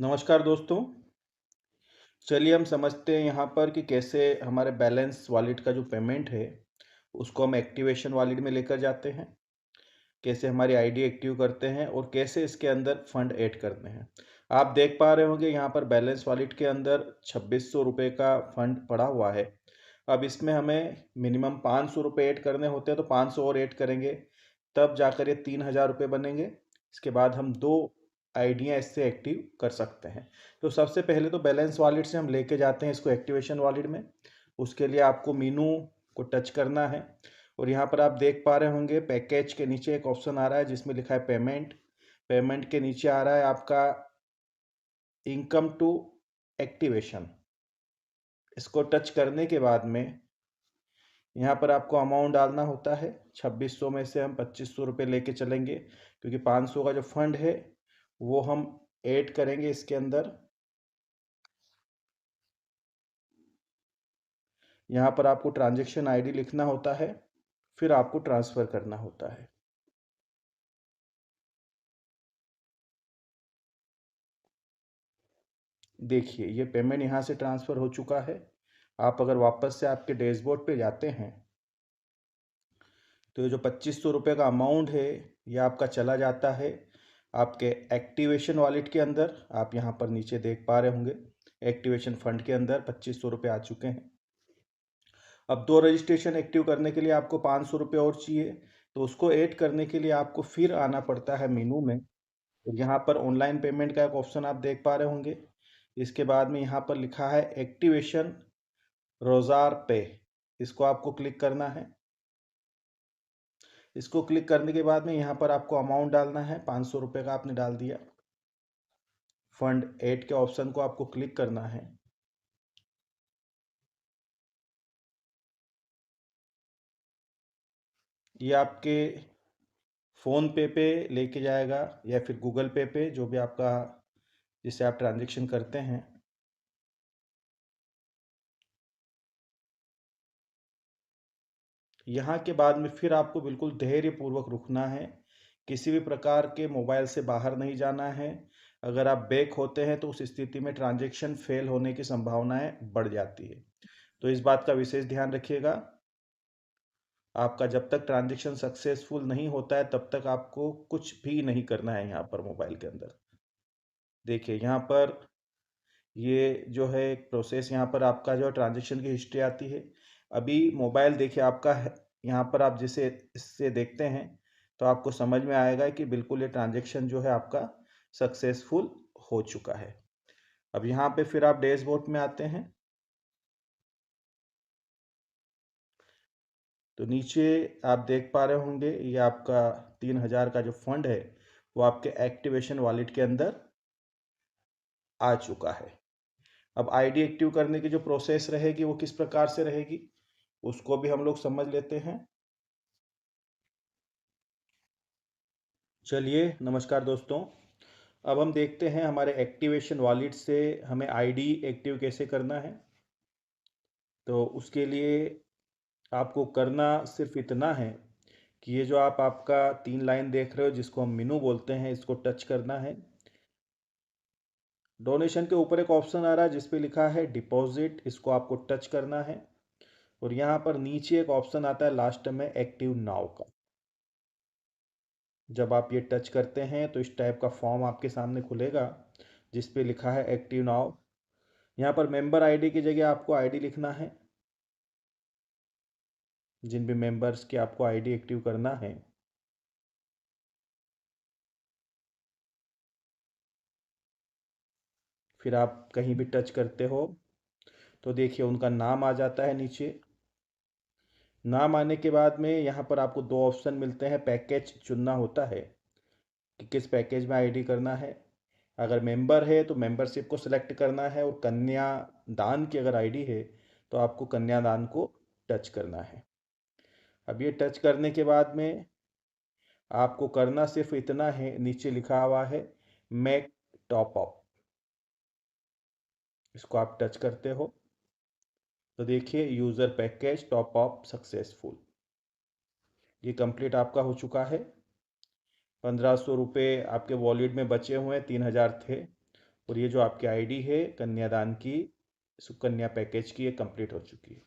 नमस्कार दोस्तों। चलिए हम समझते हैं यहाँ पर कि कैसे हमारे बैलेंस वॉलेट का जो पेमेंट है उसको हम एक्टिवेशन वॉलेट में लेकर जाते हैं, कैसे हमारी आईडी एक्टिव करते हैं और कैसे इसके अंदर फंड ऐड करते हैं। आप देख पा रहे होंगे यहाँ पर बैलेंस वॉलेट के अंदर 2600 रुपये का फंड पड़ा हुआ है। अब इसमें हमें मिनिमम 500 रुपये ऐड करने होते हैं, तो 500 और ऐड करेंगे तब जाकर ये 3000 रुपये बनेंगे। इसके बाद हम दो आइडिया इससे एक्टिव कर सकते हैं। तो सबसे पहले तो बैलेंस वॉलेट से हम लेके जाते हैं इसको एक्टिवेशन वॉलेट में। उसके लिए आपको मीनू को टच करना है और यहाँ पर आप देख पा रहे होंगे पैकेज के नीचे एक ऑप्शन आ रहा है जिसमें लिखा है पेमेंट। पेमेंट के नीचे आ रहा है आपका इनकम टू एक्टिवेशन। इसको टच करने के बाद में यहाँ पर आपको अमाउंट डालना होता है। 2600 में से हम 2500 रुपये लेके चलेंगे क्योंकि 500 का जो फंड है वो हम ऐड करेंगे इसके अंदर। यहाँ पर आपको ट्रांजैक्शन आईडी लिखना होता है, फिर आपको ट्रांसफ़र करना होता है। देखिए ये पेमेंट यहाँ से ट्रांसफ़र हो चुका है। आप अगर वापस से आपके डैशबोर्ड पे जाते हैं तो ये जो 2500 रुपये का अमाउंट है ये आपका चला जाता है आपके एक्टिवेशन वॉलेट के अंदर। आप यहाँ पर नीचे देख पा रहे होंगे एक्टिवेशन फंड के अंदर 2500 रुपये आ चुके हैं। अब दो रजिस्ट्रेशन एक्टिव करने के लिए आपको 500 रुपये और चाहिए, तो उसको ऐड करने के लिए आपको फिर आना पड़ता है मेनू में। तो यहाँ पर ऑनलाइन पेमेंट का एक ऑप्शन आप देख पा रहे होंगे। इसके बाद में यहाँ पर लिखा है एक्टिवेशन रोज़ार पे, इसको आपको क्लिक करना है। इसको क्लिक करने के बाद में यहाँ पर आपको अमाउंट डालना है। 500 रुपये का आपने डाल दिया। फंड ऐड के ऑप्शन को आपको क्लिक करना है। ये आपके फ़ोन पे लेके जाएगा या फिर गूगल पे जो भी आपका जिससे आप ट्रांजेक्शन करते हैं। यहाँ के बाद में फिर आपको बिल्कुल धैर्यपूर्वक रुकना है। किसी भी प्रकार के मोबाइल से बाहर नहीं जाना है। अगर आप बैक होते हैं तो उस स्थिति में ट्रांजैक्शन फेल होने की संभावनाएं बढ़ जाती है। तो इस बात का विशेष ध्यान रखिएगा। आपका जब तक ट्रांजैक्शन सक्सेसफुल नहीं होता है तब तक आपको कुछ भी नहीं करना है यहाँ पर मोबाइल के अंदर। देखिए यहाँ पर ये जो है एक प्रोसेस, यहाँ पर आपका जो ट्रांजैक्शन की हिस्ट्री आती है। अभी मोबाइल देखिए आपका है, यहाँ पर आप जिसे इससे देखते हैं तो आपको समझ में आएगा कि बिल्कुल ये ट्रांजैक्शन जो है आपका सक्सेसफुल हो चुका है। अब यहाँ पे फिर आप डैशबोर्ड में आते हैं तो नीचे आप देख पा रहे होंगे ये आपका 3000 का जो फंड है वो आपके एक्टिवेशन वॉलेट के अंदर आ चुका है। अब आईडी एक्टिव करने की जो प्रोसेस रहेगी वो किस प्रकार से रहेगी उसको भी हम लोग समझ लेते हैं। चलिए नमस्कार दोस्तों। अब हम देखते हैं हमारे एक्टिवेशन वॉलेट से हमें आईडी एक्टिव कैसे करना है। तो उसके लिए आपको करना सिर्फ इतना है कि ये जो आप आपका 3 लाइन देख रहे हो जिसको हम मेनू बोलते हैं, इसको टच करना है। डोनेशन के ऊपर एक ऑप्शन आ रहा है जिस पे लिखा है डिपॉजिट, इसको आपको टच करना है। और यहाँ पर नीचे एक ऑप्शन आता है लास्ट में एक्टिव नाउ का। जब आप ये टच करते हैं तो इस टाइप का फॉर्म आपके सामने खुलेगा जिस पे लिखा है एक्टिव नाउ। यहाँ पर मेंबर आईडी की जगह आपको आईडी लिखना है, जिन भी मेंबर्स की आपको आईडी एक्टिव करना है। फिर आप कहीं भी टच करते हो तो देखिए उनका नाम आ जाता है नीचे। नाम आने के बाद में यहाँ पर आपको दो ऑप्शन मिलते हैं, पैकेज चुनना होता है कि किस पैकेज में आईडी करना है। अगर मेंबर है तो मेंबरशिप को सिलेक्ट करना है और कन्यादान की अगर आईडी है तो आपको कन्यादान को टच करना है। अब ये टच करने के बाद में आपको करना सिर्फ इतना है, नीचे लिखा हुआ है मेक टॉप अप, इसको आप टच करते हो तो देखिए user package top up successful, ये कंप्लीट आपका हो चुका है। 1500 रुपये आपके वॉलेट में बचे हुए हैं, 3000 थे और ये जो आपकी आईडी है कन्यादान की, सुकन्या पैकेज की, ये कंप्लीट हो चुकी है।